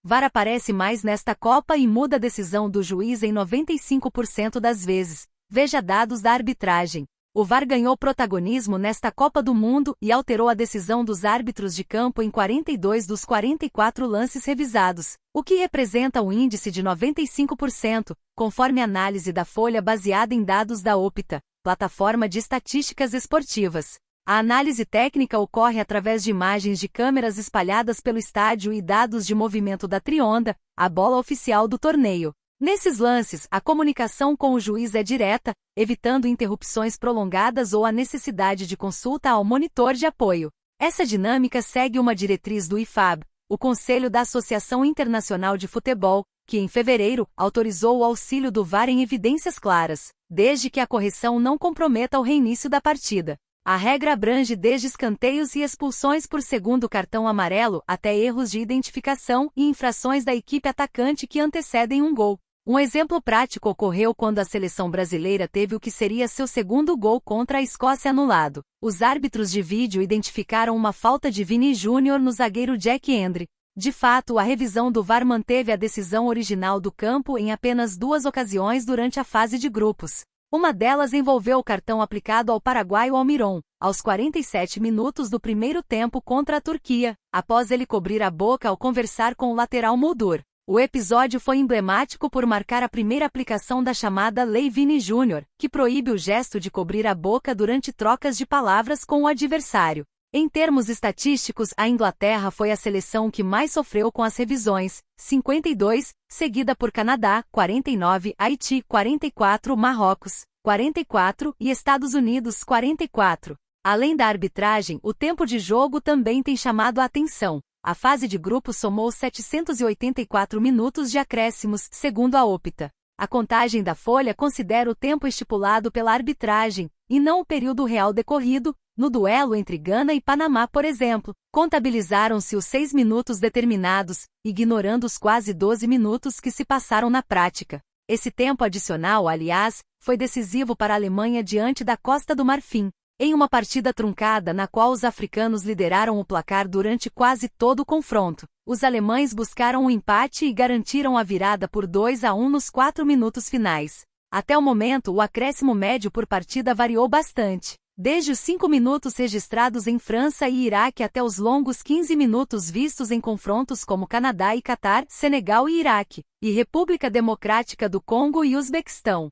VAR aparece mais nesta Copa e muda a decisão do juiz em 95% das vezes. Veja dados da arbitragem. O VAR ganhou protagonismo nesta Copa do Mundo e alterou a decisão dos árbitros de campo em 42 dos 44 lances revisados, o que representa um índice de 95%, conforme análise da Folha baseada em dados da Opta, plataforma de estatísticas esportivas. A análise técnica ocorre através de imagens de câmeras espalhadas pelo estádio e dados de movimento da trionda, a bola oficial do torneio. Nesses lances, a comunicação com o juiz é direta, evitando interrupções prolongadas ou a necessidade de consulta ao monitor de apoio. Essa dinâmica segue uma diretriz do IFAB, o Conselho da Associação Internacional de Futebol, que em fevereiro autorizou o auxílio do VAR em evidências claras, desde que a correção não comprometa o reinício da partida. A regra abrange desde escanteios e expulsões por segundo cartão amarelo até erros de identificação e infrações da equipe atacante que antecedem um gol. Um exemplo prático ocorreu quando a seleção brasileira teve o que seria seu segundo gol contra a Escócia anulado. Os árbitros de vídeo identificaram uma falta de Vini Júnior no zagueiro Jack Hendry. De fato, a revisão do VAR manteve a decisão original do campo em apenas 2 ocasiões durante a fase de grupos. Uma delas envolveu o cartão aplicado ao paraguaio Almiron, aos 47 minutos do primeiro tempo contra a Turquia, após ele cobrir a boca ao conversar com o lateral Muldur. O episódio foi emblemático por marcar a primeira aplicação da chamada Lei Vini Júnior, que proíbe o gesto de cobrir a boca durante trocas de palavras com o adversário. Em termos estatísticos, a Inglaterra foi a seleção que mais sofreu com as revisões, 52, seguida por Canadá, 49, Haiti, 44, Marrocos, 44 e Estados Unidos, 44. Além da arbitragem, o tempo de jogo também tem chamado a atenção. A fase de grupo somou 784 minutos de acréscimos, segundo a Opta. A contagem da Folha considera o tempo estipulado pela arbitragem, e não o período real decorrido. No duelo entre Gana e Panamá, por exemplo, contabilizaram-se os 6 minutos determinados, ignorando os quase 12 minutos que se passaram na prática. Esse tempo adicional, aliás, foi decisivo para a Alemanha diante da Costa do Marfim, em uma partida truncada na qual os africanos lideraram o placar durante quase todo o confronto. Os alemães buscaram um empate e garantiram a virada por 2-1 nos 4 minutos finais. Até o momento, o acréscimo médio por partida variou bastante. Desde os 5 minutos registrados em França e Iraque até os longos 15 minutos vistos em confrontos como Canadá e Catar, Senegal e Iraque, e República Democrática do Congo e Uzbequistão.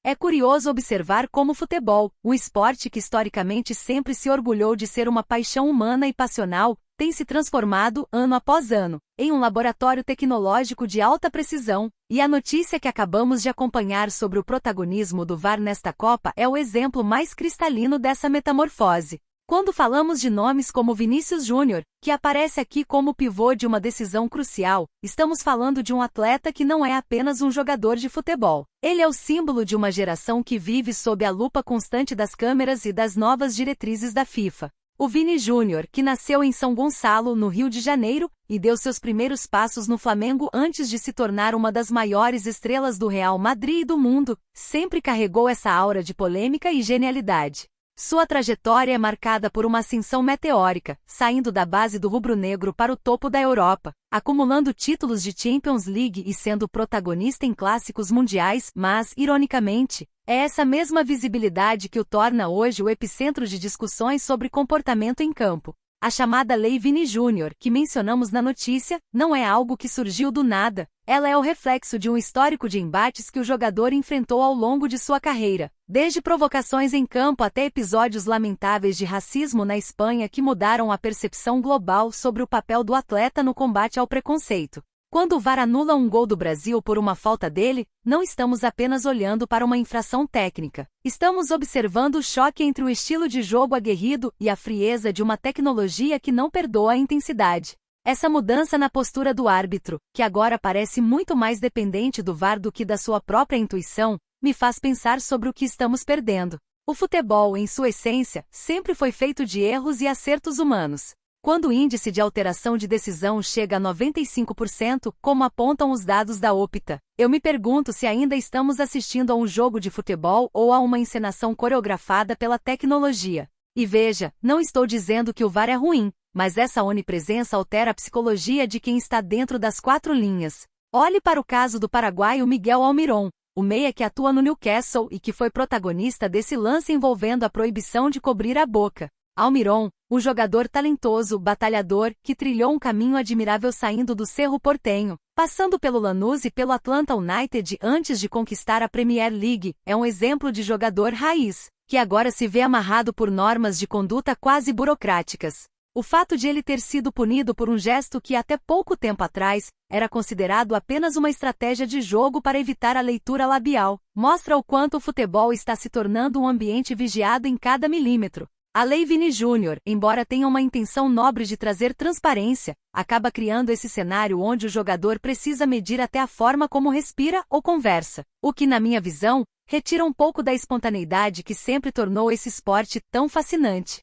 É curioso observar como o futebol, um esporte que historicamente sempre se orgulhou de ser uma paixão humana e passional, tem se transformado, ano após ano, em um laboratório tecnológico de alta precisão, e a notícia que acabamos de acompanhar sobre o protagonismo do VAR nesta Copa é o exemplo mais cristalino dessa metamorfose. Quando falamos de nomes como Vinícius Júnior, que aparece aqui como pivô de uma decisão crucial, estamos falando de um atleta que não é apenas um jogador de futebol. Ele é o símbolo de uma geração que vive sob a lupa constante das câmeras e das novas diretrizes da FIFA. O Vini Júnior, que nasceu em São Gonçalo, no Rio de Janeiro, e deu seus primeiros passos no Flamengo antes de se tornar uma das maiores estrelas do Real Madrid e do mundo, sempre carregou essa aura de polêmica e genialidade. Sua trajetória é marcada por uma ascensão meteórica, saindo da base do rubro-negro para o topo da Europa, acumulando títulos de Champions League e sendo protagonista em clássicos mundiais, mas, ironicamente, é essa mesma visibilidade que o torna hoje o epicentro de discussões sobre comportamento em campo. A chamada Lei Vini Júnior, que mencionamos na notícia, não é algo que surgiu do nada. Ela é o reflexo de um histórico de embates que o jogador enfrentou ao longo de sua carreira, desde provocações em campo até episódios lamentáveis de racismo na Espanha que mudaram a percepção global sobre o papel do atleta no combate ao preconceito. Quando o VAR anula um gol do Brasil por uma falta dele, não estamos apenas olhando para uma infração técnica. Estamos observando o choque entre o estilo de jogo aguerrido e a frieza de uma tecnologia que não perdoa a intensidade. Essa mudança na postura do árbitro, que agora parece muito mais dependente do VAR do que da sua própria intuição, me faz pensar sobre o que estamos perdendo. O futebol, em sua essência, sempre foi feito de erros e acertos humanos. Quando o índice de alteração de decisão chega a 95%, como apontam os dados da Opta, eu me pergunto se ainda estamos assistindo a um jogo de futebol ou a uma encenação coreografada pela tecnologia. E veja, não estou dizendo que o VAR é ruim, mas essa onipresença altera a psicologia de quem está dentro das quatro linhas. Olhe para o caso do paraguaio Miguel Almirón, o meia que atua no Newcastle e que foi protagonista desse lance envolvendo a proibição de cobrir a boca. Almirón, um jogador talentoso, batalhador, que trilhou um caminho admirável saindo do Cerro Porteño, passando pelo Lanús e pelo Atlanta United antes de conquistar a Premier League, é um exemplo de jogador raiz, que agora se vê amarrado por normas de conduta quase burocráticas. O fato de ele ter sido punido por um gesto que até pouco tempo atrás era considerado apenas uma estratégia de jogo para evitar a leitura labial, mostra o quanto o futebol está se tornando um ambiente vigiado em cada milímetro. A Lei Vini Júnior, embora tenha uma intenção nobre de trazer transparência, acaba criando esse cenário onde o jogador precisa medir até a forma como respira ou conversa, o que, na minha visão, retira um pouco da espontaneidade que sempre tornou esse esporte tão fascinante.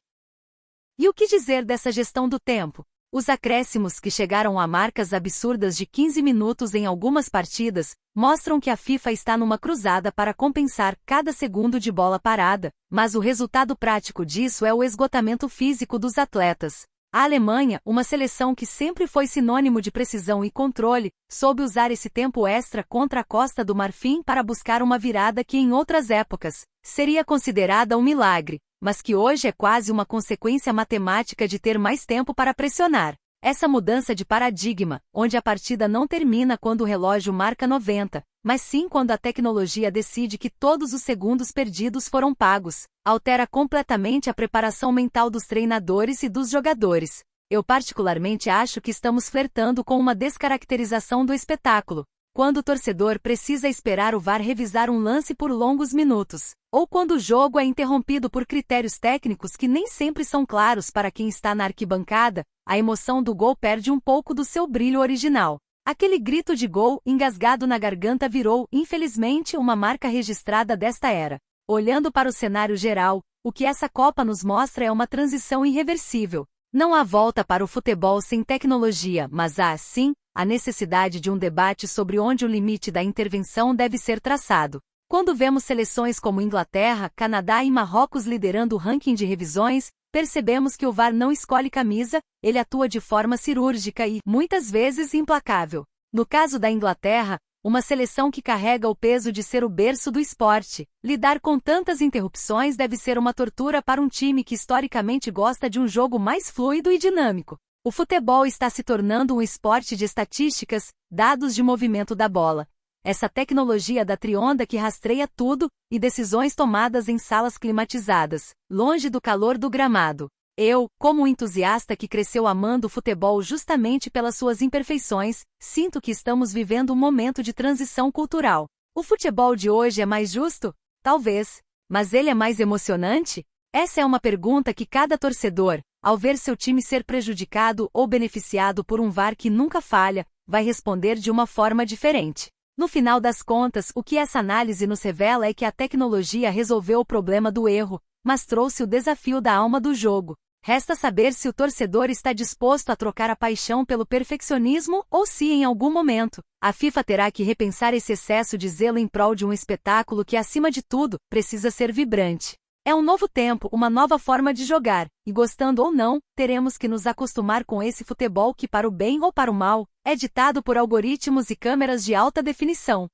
E o que dizer dessa gestão do tempo? Os acréscimos, que chegaram a marcas absurdas de 15 minutos em algumas partidas, mostram que a FIFA está numa cruzada para compensar cada segundo de bola parada, mas o resultado prático disso é o esgotamento físico dos atletas. A Alemanha, uma seleção que sempre foi sinônimo de precisão e controle, soube usar esse tempo extra contra a Costa do Marfim para buscar uma virada que em outras épocas seria considerada um milagre, mas que hoje é quase uma consequência matemática de ter mais tempo para pressionar. Essa mudança de paradigma, onde a partida não termina quando o relógio marca 90, mas sim quando a tecnologia decide que todos os segundos perdidos foram pagos, altera completamente a preparação mental dos treinadores e dos jogadores. Eu particularmente acho que estamos flertando com uma descaracterização do espetáculo, quando o torcedor precisa esperar o VAR revisar um lance por longos minutos, ou quando o jogo é interrompido por critérios técnicos que nem sempre são claros para quem está na arquibancada, a emoção do gol perde um pouco do seu brilho original. Aquele grito de gol engasgado na garganta virou, infelizmente, uma marca registrada desta era. Olhando para o cenário geral, o que essa Copa nos mostra é uma transição irreversível. Não há volta para o futebol sem tecnologia, mas há, sim, a necessidade de um debate sobre onde o limite da intervenção deve ser traçado. Quando vemos seleções como Inglaterra, Canadá e Marrocos liderando o ranking de revisões, percebemos que o VAR não escolhe camisa, ele atua de forma cirúrgica e, muitas vezes, implacável. No caso da Inglaterra, uma seleção que carrega o peso de ser o berço do esporte, lidar com tantas interrupções deve ser uma tortura para um time que historicamente gosta de um jogo mais fluido e dinâmico. O futebol está se tornando um esporte de estatísticas, dados de movimento da bola. Essa tecnologia da trionda que rastreia tudo, e decisões tomadas em salas climatizadas, longe do calor do gramado. Eu, como um entusiasta que cresceu amando o futebol justamente pelas suas imperfeições, sinto que estamos vivendo um momento de transição cultural. O futebol de hoje é mais justo? Talvez. Mas ele é mais emocionante? Essa é uma pergunta que cada torcedor, ao ver seu time ser prejudicado ou beneficiado por um VAR que nunca falha, vai responder de uma forma diferente. No final das contas, o que essa análise nos revela é que a tecnologia resolveu o problema do erro, mas trouxe o desafio da alma do jogo. Resta saber se o torcedor está disposto a trocar a paixão pelo perfeccionismo ou se, em algum momento, a FIFA terá que repensar esse excesso de zelo em prol de um espetáculo que, acima de tudo, precisa ser vibrante. É um novo tempo, uma nova forma de jogar, e gostando ou não, teremos que nos acostumar com esse futebol que, para o bem ou para o mal, é ditado por algoritmos e câmeras de alta definição.